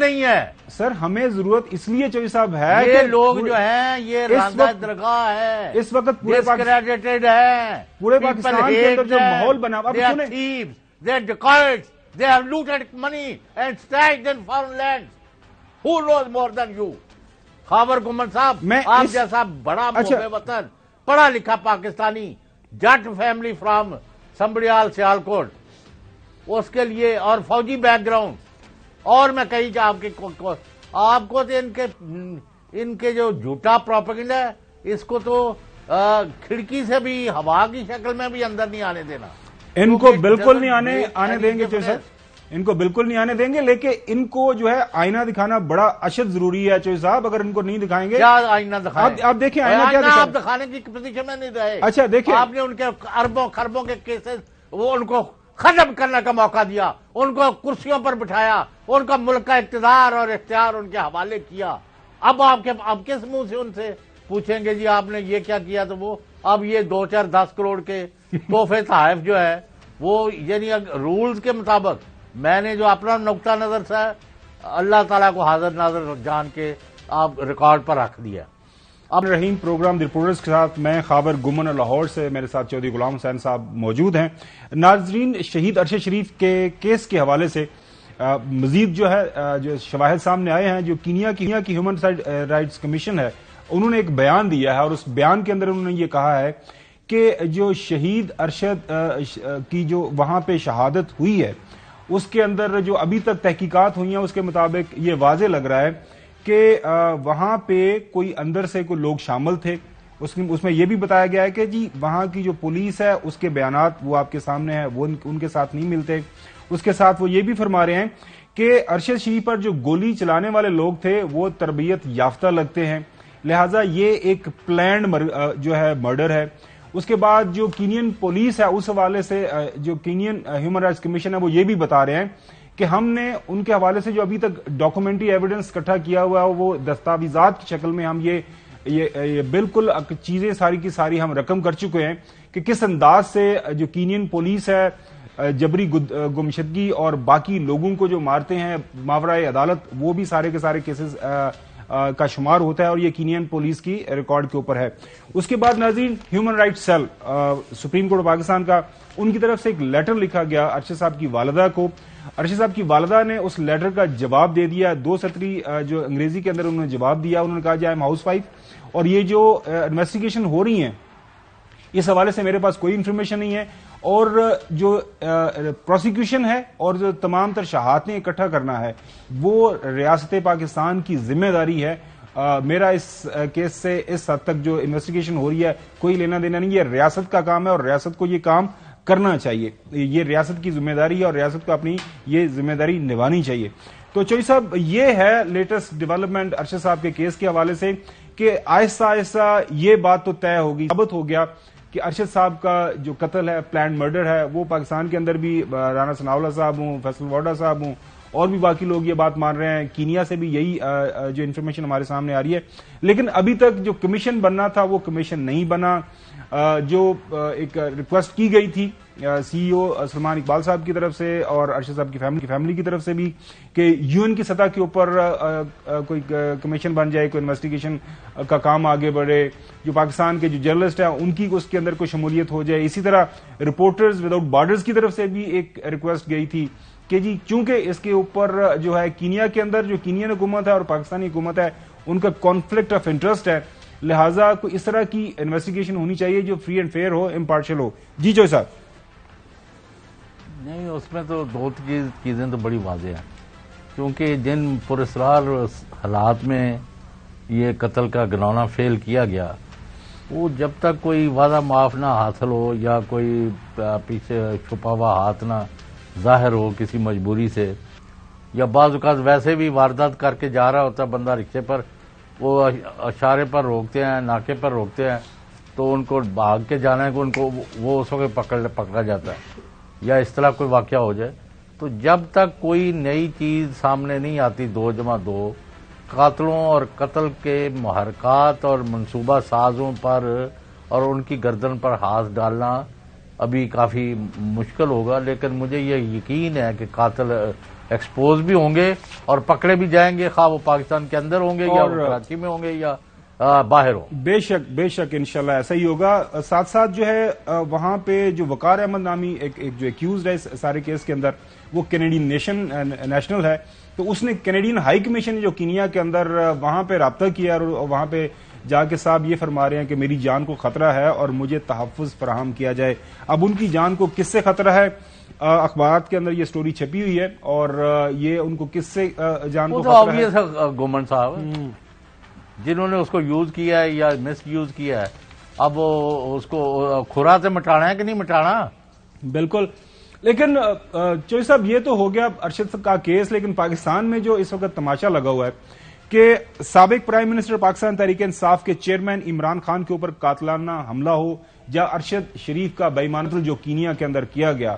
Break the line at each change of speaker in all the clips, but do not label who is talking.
نہیں ہے
سر. ہمیں ضرورت اس لیے چوہدری صاحب ہے
یہ لوگ جو ہیں یہ راندہ درگاہ ہے,
اس وقت
ڈسکریڈیٹڈ ہیں,
پورے پاکستان کے اندر جو ماحول بنا اب
they are thieves, they are dacoits, they have looted money and stashed in foreign lands. Who knows more than you? Khawar گمن صاحب, آپ جیسا بڑا محب وطن, پڑھا لکھا پاکستانی, جٹ فیملی فرام سمبڑیال سیالکوٹ, اس کے لیے اور فوجی بیک گراؤنڈ, اور میں کہیں کہ آپ کو تو ان کے جو جھوٹا پروپیگنڈا ہے اس کو تو کھڑکی سے بھی ہوا کی شکل میں بھی اندر نہیں آنے دینا.
ان کو بالکل نہیں آنے دیں گے چوہدری صاحب, ان کو بالکل نہیں آنے دیں گے, لیکن ان کو جو ہے آئینہ دکھانا بڑا اشد ضروری ہے چوہدری صاحب. اگر ان کو نہیں دکھائیں گے,
کیا آئینہ دکھائیں,
آپ دیکھیں آئینہ کیا
آپ دکھانے کی پوزیشن میں نہیں رہے.
اچھا دیکھیں,
آپ نے ان کے اربوں خربوں کے کیسز وہ ان کو ختم کرنے کا موقع دیا, ان کو کرسیوں پر بٹھایا, ان کا ملک کا اقتدار اور اختیار ان کے حوالے کیا. اب آپ کس منہ سے ان سے پوچھیں گے جی آپ نے یہ کیا کیا؟ تو وہ اب یہ 2-4-10 کروڑ کے تحفے تحائف جو ہے وہ یعنی رولز کے مطابق میں نے جو اپنا نقطہ نظر سے اللہ تعالیٰ کو حاضر ناظر جان کے آپ ریکارڈ پر رکھ دیا.
اب رحیم پروگرام دی رپورٹرز کے ساتھ میں خاور گمن اور لاہور سے میرے ساتھ چودھری غلام حسین صاحب موجود ہیں. ناظرین, شہید ارشد شریف کے کیس کے حوالے سے مزید جو ہے جو شواہد سامنے آئے ہیں. جو کینیا کی ہیومن رائٹس کمیشن ہے انہوں نے ایک بیان دیا ہے, اور اس بیان کے اندر انہوں نے یہ کہا ہے کہ جو شہید ارشد کی جو وہاں پہ شہادت ہوئی ہے اس کے اندر جو ابھی تک تحقیقات ہوئی ہیں اس کے مطابق یہ واضح لگ رہا ہے کہ وہاں پہ کوئی اندر سے کوئی لوگ شامل تھے. اس میں یہ بھی بتایا گیا ہے کہ جی وہاں کی جو پولیس ہے اس کے بیانات وہ آپ کے سامنے ہیں, وہ ان کے ساتھ نہیں ملتے. اس کے ساتھ وہ یہ بھی فرما رہے ہیں کہ ارشد شریف پر جو گولی چلانے والے لوگ تھے وہ تربیت یافتہ لگتے ہیں, لہٰذا یہ ایک پلانڈ جو ہے مرڈر ہے. اس کے بعد جو کینین پولیس ہے اس حوالے سے جو کینین ہیومن رائٹس کمیشن ہے وہ یہ بھی بتا رہے ہیں کہ ہم نے ان کے حوالے سے جو ابھی تک ڈاکومنٹری ایویڈنس اکٹھا کیا ہوا ہے وہ دستاویزات کی شکل میں ہم یہ بالکل چیزیں ساری کی ساری ہم رقم کر چکے ہیں کہ کس انداز سے جو کینین پولیس ہے جبری گمشدگی اور باقی لوگوں کو جو مارتے ہیں ماورائے عدالت, وہ بھی سارے کے سارے کیسز کا شمار ہوتا ہے, اور یہ کینین پولیس کی ریکارڈ کے اوپر ہے. اس کے بعد ناظرین, human rights cell supreme court Pakistan کا, ان کی طرف سے ایک لیٹر لکھا گیا ارشد صاحب کی والدہ کو. ارشد صاحب کی والدہ نے اس لیٹر کا جواب دے دیا, 2 سطری جو انگریزی کے اندر انہوں نے جواب دیا. انہوں نے کہا جی آئی ایم ہاؤس وائف, اور یہ جو انویسٹیگیشن ہو رہی ہیں اس حوالے سے میرے پاس کوئی انفارمیشن نہیں ہے, اور جو پروسیکیوشن ہے اور جو تمام تر شہادتیں اکٹھا کرنا ہے وہ ریاست پاکستان کی ذمہ داری ہے. میرا اس کیس سے اس حد تک جو انویسٹیگیشن ہو رہی ہے کوئی لینا دینا نہیں. یہ ریاست کا کام ہے اور ریاست کو یہ کام کرنا چاہیے, یہ ریاست کی ذمہ داری ہے اور ریاست کو اپنی یہ ذمہ داری نبھانی چاہیے. تو چوہدری صاحب, یہ ہے لیٹسٹ ڈیولپمنٹ ارشد صاحب کے کیس کے حوالے سے کہ آہستہ آہستہ یہ بات تو طے ہوگی, ثابت ہو گیا کہ ارشد صاحب کا جو قتل ہے پلانڈ مرڈر ہے. وہ پاکستان کے اندر بھی رانا ثناءاللہ صاحب ہوں, فیصل واڈا صاحب ہوں, اور بھی باقی لوگ یہ بات مان رہے ہیں. کینیا سے بھی یہی جو انفارمیشن ہمارے سامنے آ رہی ہے, لیکن ابھی تک جو کمیشن بننا تھا وہ کمیشن نہیں بنا. جو ایک ریکویسٹ کی گئی تھی سی ای او سلمان اقبال صاحب کی طرف سے اور ارشد صاحب کی فیملی کی طرف سے بھی کہ یو این کی سطح کے اوپر کوئی کمیشن بن جائے, کوئی انویسٹیگیشن کا کام آگے بڑھے, جو پاکستان کے جو جرنلسٹ ہیں ان کی اس کے اندر کوئی شمولیت ہو جائے. اسی طرح رپورٹرز وداؤٹ بارڈرز کی طرف سے بھی ایک ریکویسٹ گئی تھی کہ جی چونکہ اس کے اوپر جو ہے کینیا کے اندر جو کینین حکومت ہے اور پاکستانی حکومت ہے ان کا کانفلکٹ آف انٹرسٹ ہے, لہٰذا کوئی اس طرح کی انویسٹیگیشن ہونی چاہیے جو فری اینڈ فیئر ہو, امپارشل ہو. جی چوہدری صاحب.
نہیں, اس میں تو 2 چیزیں تو بڑی واضح ہیں, کیونکہ جن پراسرار حالات میں یہ قتل کا گنونا فیل کیا گیا وہ جب تک کوئی وعدہ معاف نہ حاصل ہو یا کوئی پیچھے چھپا ہوا ہاتھ نہ ظاہر ہو کسی مجبوری سے, یا بعض اوقات ویسے بھی واردات کر کے جا رہا ہوتا بندہ رکشے پر, وہ اشارے پر روکتے ہیں, ناکے پر روکتے ہیں, تو ان کو بھاگ کے جانا ہے کہ ان کو وہ اس وقت پکڑا جاتا ہے, یا اس طرح کوئی واقعہ ہو جائے. تو جب تک کوئی نئی چیز سامنے نہیں آتی 2+2, قاتلوں اور قتل کے محرکات اور منصوبہ سازوں پر اور ان کی گردن پر ہاتھ ڈالنا ابھی کافی مشکل ہوگا، لیکن مجھے یہ یقین ہے کہ قاتل ایکسپوز بھی ہوں گے اور پکڑے بھی جائیں گے، خواہ وہ پاکستان کے اندر ہوں گے یا کراچی میں ہوں گے یا باہر ہوں۔
بے شک انشاءاللہ ایسا ہی ہوگا۔ ساتھ ساتھ جو ہے وہاں پہ جو وقار احمد نامی ایک جو ایکیوزڈ ہے اس سارے کیس کے اندر، وہ کینیڈین نیشنل ہے، تو اس نے کینیڈین ہائی کمیشن جو کینیا کے اندر وہاں پہ رابطہ کیا اور وہاں پہ جا کے صاحب یہ فرما رہے ہیں کہ میری جان کو خطرہ ہے اور مجھے تحفظ فراہم کیا جائے۔ اب ان کی جان کو کس سے خطرہ ہے؟ اخبارات کے اندر یہ سٹوری چھپی ہوئی ہے، اور یہ ان کو کس سے جان کو خطرہ ہے؟
گومن صاحب جنہوں نے اس کو یوز کیا ہے یا مس یوز کیا ہے، اب اس کو کھرا سے مٹانا ہے کہ نہیں مٹانا؟
بالکل۔ لیکن چوہدری صاحب یہ تو ہو گیا ارشد کا کیس، لیکن پاکستان میں جو اس وقت تماشا لگا ہوا ہے کہ سابق پرائم منسٹر پاکستان تحریک انصاف کے چیئرمین عمران خان کے اوپر قاتلانہ حملہ ہو، یا ارشد شریف کا بے ایمانت جو کینیا کے اندر کیا گیا،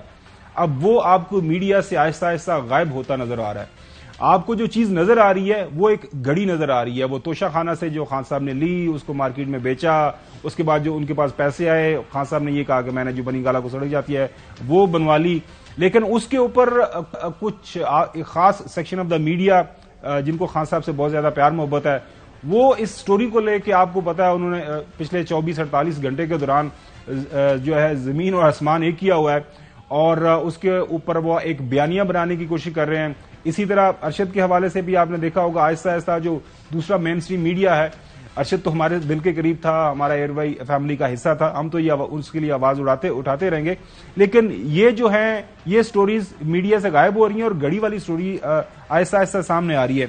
اب وہ آپ کو میڈیا سے آہستہ آہستہ غائب ہوتا نظر آ رہا ہے۔ آپ کو جو چیز نظر آ رہی ہے وہ ایک گھڑی نظر آ رہی ہے، وہ توشہ خانہ سے جو خان صاحب نے لی، اس کو مارکیٹ میں بیچا، اس کے بعد جو ان کے پاس پیسے آئے، خان صاحب نے یہ کہا کہ میں نے جو بنی گالا کو سڑک جاتی ہے وہ بنوا لی، لیکن اس کے اوپر کچھ خاص سیکشن آف دا میڈیا جن کو خان صاحب سے بہت زیادہ پیار محبت ہے، وہ اس سٹوری کو لے کے آپ کو پتا ہے انہوں نے پچھلے 24-48 گھنٹے کے دوران جو ہے زمین اور آسمان ایک کیا ہوا ہے، اور اس کے اوپر وہ ایک بیانیہ بنانے کی کوشش کر رہے ہیں۔ اسی طرح ارشد کے حوالے سے بھی آپ نے دیکھا ہوگا آہستہ آہستہ جو دوسرا مین اسٹریم میڈیا ہے، ارشد تو ہمارے دل کے قریب تھا، ہمارا ایئر وائی فیملی کا حصہ تھا، ہم تو اس کے لیے آواز اٹھاتے رہیں گے، لیکن یہ جو ہیں یہ سٹوریز میڈیا سے غائب ہو رہی ہیں اور گڑی والی سٹوری آہستہ آہستہ سامنے آ رہی ہے۔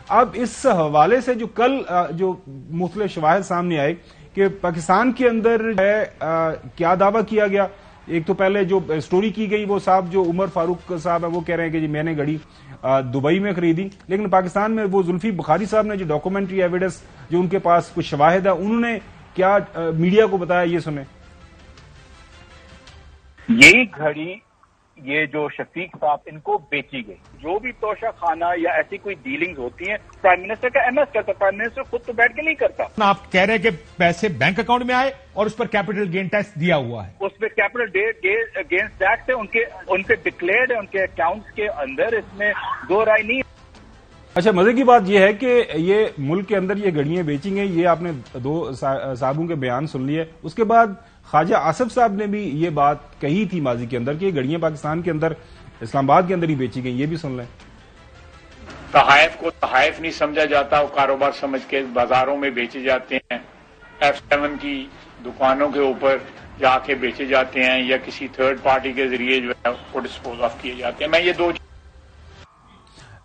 اب اس حوالے سے جو کل جو مختلف شواہد سامنے آئے کہ پاکستان کے اندر ہے کیا دعویٰ کیا گیا، ایک تو پہلے جو سٹوری کی گئی وہ صاحب جو عمر فاروق صاحب ہیں وہ کہہ رہے ہیں کہ جی میں نے گھڑی دبئی میں خریدی، لیکن پاکستان میں وہ زلفی بخاری صاحب نے جو ڈاکومنٹری ایویڈنس جو ان کے پاس کچھ شواہد ہے انہوں نے کیا میڈیا کو بتایا، یہ سنیں۔
یہی گھڑی یہ جو شفیق صاحب ان کو بیچی گئی، جو بھی توشہ خانہ یا ایسی کوئی ڈیلنگز ہوتی ہیں پرائم منسٹر کا ایم ایس کرتا، پرائم منسٹر خود تو بیٹھ کے نہیں کرتا۔
آپ کہہ رہے ہیں کہ پیسے بینک اکاؤنٹ میں آئے اور اس پر کیپٹل گین ٹیکس دیا ہوا ہے،
اس پہ کیپٹل گینز ٹیکس ہے، ان کے ڈکلیئرڈ ہے، ان کے اکاؤنٹس کے اندر، اس میں دو رائے نہیں۔
اچھا مزے کی بات یہ ہے کہ یہ ملک کے اندر یہ گھڑیاں بیچی گئی، یہ آپ نے دو صاحبوں کے بیان سن لیے، اس کے بعد خواجہ آصف صاحب نے بھی یہ بات کہی تھی ماضی کے اندر کہ یہ گھڑیاں پاکستان کے اندر اسلام آباد کے اندر ہی بیچی گئی، یہ بھی سن لیں۔
تحائف کو تحائف نہیں سمجھا جاتا، وہ کاروبار سمجھ کے بازاروں میں بیچے جاتے ہیں، F7 کی دکانوں کے اوپر جا کے بیچے جاتے ہیں یا کسی تھرڈ پارٹی کے ذریعے جو ہے وہ ڈسپوز آف کیے جاتے ہیں۔ میں یہ دو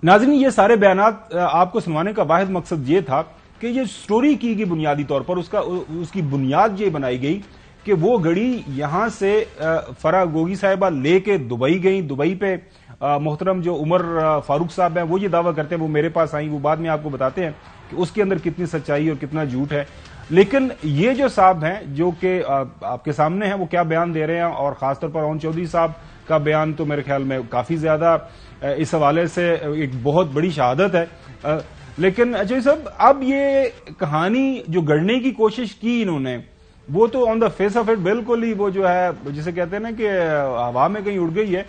ناظرین یہ سارے بیانات آپ کو سنوانے کا واحد مقصد یہ تھا کہ یہ سٹوری کی گئی بنیادی طور پر اس کی بنیاد یہ بنائی گئی کہ وہ گھڑی یہاں سے فرح گوگی صاحبہ لے کے دبئی گئی، دبئی پہ محترم جو عمر فاروق صاحب ہیں وہ یہ دعویٰ کرتے ہیں، وہ میرے پاس آئیں، وہ بعد میں آپ کو بتاتے ہیں کہ اس کے اندر کتنی سچائی اور کتنا جھوٹ ہے، لیکن یہ جو صاحب ہیں جو کہ آپ کے سامنے ہیں وہ کیا بیان دے رہے ہیں، اور خاص طور پر اون چودھری صاحب کا بیان تو میرے خیال میں کافی زیادہ اس حوالے سے ایک بہت بڑی شہادت ہے۔ لیکن چودھری صاحب اب یہ کہانی جو گڑھنے کی کوشش کی انہوں نے وہ تو آن دا فیس آف اٹ بالکل ہی وہ جو ہے جسے کہتے ہیں نا کہ ہوا میں کہیں اڑ گئی ہے،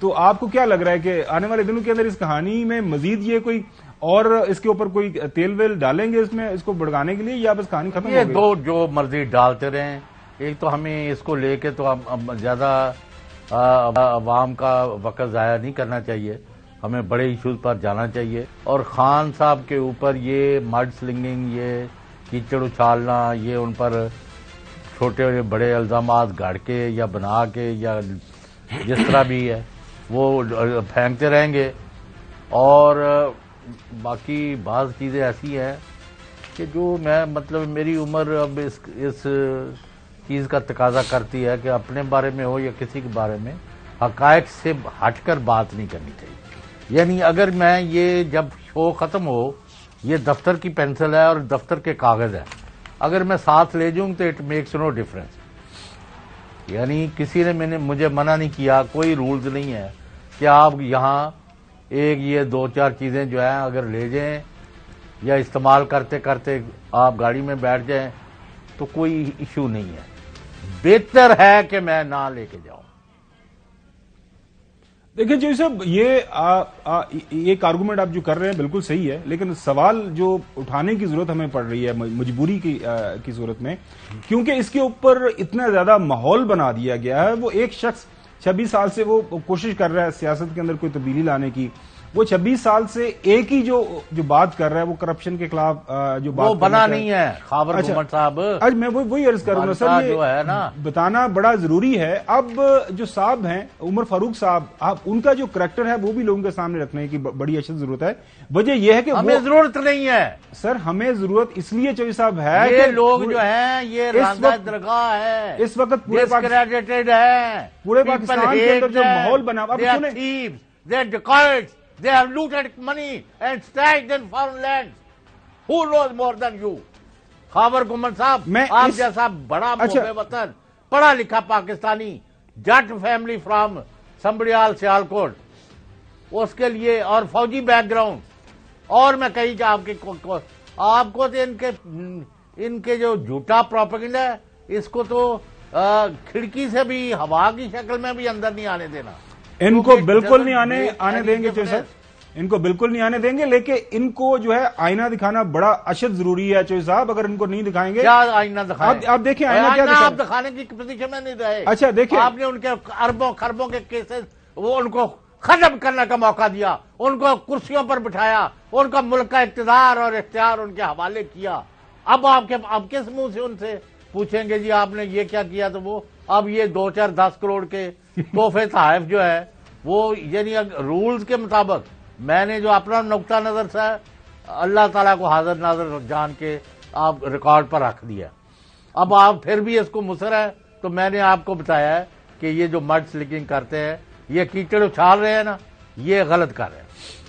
تو آپ کو کیا لگ رہا ہے کہ آنے والے دنوں کے اندر اس کہانی میں مزید یہ کوئی اور اس کے اوپر کوئی تیل ویل ڈالیں گے اس میں اس کو بڑھانے کے لیے، یا بس کہانی ختم ہو گئی؟
یہ دو جو مرضی ڈالتے رہیں، ایک تو ہمیں اس کو لے کے تو زیادہ عوام کا وقت ضائع نہیں کرنا چاہیے، ہمیں بڑے ایشوز پر جانا چاہیے، اور خان صاحب کے اوپر یہ مڈ سلنگنگ، یہ کیچڑ اچھالنا، یہ ان پر چھوٹے بڑے الزامات گاڑ کے یا بنا کے یا جس طرح بھی ہے وہ پھینکتے رہیں گے، اور باقی بعض چیزیں ایسی ہیں کہ جو میں مطلب میری عمر اب اس چیز کا تقاضا کرتی ہے کہ اپنے بارے میں ہو یا کسی کے بارے میں حقائق سے ہٹ کر بات نہیں کرنی چاہیے۔ یعنی اگر میں یہ جب شو ختم ہو، یہ دفتر کی پینسل ہے اور دفتر کے کاغذ ہے، اگر میں ساتھ لے جاؤں تو اٹ میکس نو ڈفرنس۔ یعنی کسی نے مجھے منع نہیں کیا، کوئی رولز نہیں ہے کہ آپ یہاں ایک یہ دو چار چیزیں جو ہیں اگر لے جائیں یا استعمال کرتے کرتے آپ گاڑی میں بیٹھ جائیں تو کوئی ایشو نہیں ہے، بہتر ہے کہ میں نہ لے کے جاؤں.
دیکھیں جی صاحب، یہ ایک آرگومنٹ آپ جو کر رہے ہیں بالکل صحیح ہے، لیکن سوال جو اٹھانے کی ضرورت ہمیں پڑ رہی ہے مجبوری کی صورت میں، کیونکہ اس کے اوپر اتنا زیادہ ماحول بنا دیا گیا ہے. وہ ایک شخص 26 سال سے وہ کوشش کر رہا ہے سیاست کے اندر کوئی تبدیلی لانے کی، وہ 26 سال سے ایک ہی جو بات کر رہا ہے وہ کرپشن کے خلاف جو بات
وہ بنا نہیں ہے خاور گمن صاحب.
آج میں وہی عرض کروں گا سر،
جو ہے نا
بتانا بڑا ضروری ہے. اب جو صاحب ہیں عمر فاروق صاحب، ان کا جو کریکٹر ہے وہ بھی لوگوں کے سامنے رکھنے کی بڑی اشد ضرورت ہے. وجہ یہ ہے کہ
ہمیں ضرورت نہیں ہے
سر، ہمیں ضرورت اس لیے چوہدری صاحب ہے
یہ
کہ
لوگ جو ہیں یہ راندہ درگاہ ہے،
اس وقت پورے
ڈسکریڈٹڈ ہے،
پورے پاکستان کے اندر جو ماحول بنا. اب سنیں،
they are dacoits, they have looted money and stashed in foreign lands. Who knows more than you? Khawar گمن صاحب، آپ جیسا بڑا محب وطن، پڑھا لکھا پاکستانی، جٹ فیملی فرام سمبڑیال سیالکوٹ، اس کے لیے اور فوجی بیک گراؤنڈ، اور میں کہیں کہ آپ کو تو ان کے جو جھوٹا پروپیگنڈا ہے اس کو تو کھڑکی سے بھی ہوا کی شکل میں بھی اندر نہیں آنے دینا.
ان کو بالکل نہیں آنے دیں گے چوہدری صاحب، ان کو بالکل نہیں آنے دیں گے. لیکن ان کو جو ہے آئینہ دکھانا بڑا اشد ضروری ہے چوہدری صاحب. اگر ان کو نہیں دکھائیں گے،
کیا آئینہ دکھائیں؟
آپ دیکھیں آئینہ کیا
آپ دکھانے کی پوزیشن میں نہیں رہے.
اچھا دیکھیں،
آپ نے ان کے اربوں خربوں کے کیسز وہ ان کو ختم کرنے کا موقع دیا، ان کو کرسیوں پر بٹھایا، ان کا ملک کا اقتدار اور اختیار ان کے حوالے کیا. اب آپ کس منہ سے ان سے پوچھیں گے جی آپ نے یہ کیا کیا؟ تو وہ اب یہ 2-4-10 کروڑ کے تحفے تحائف جو ہے وہ یعنی رولز کے مطابق میں نے جو اپنا نقطہ نظر سے اللہ تعالیٰ کو حاضر ناظر جان کے آپ ریکارڈ پر رکھ دیا. اب آپ پھر بھی اس کو مصر ہے تو میں نے آپ کو بتایا ہے کہ یہ جو مڈ سلکنگ کرتے ہیں، یہ کیچڑ اچھال رہے ہیں نا، یہ غلط کر رہے ہیں.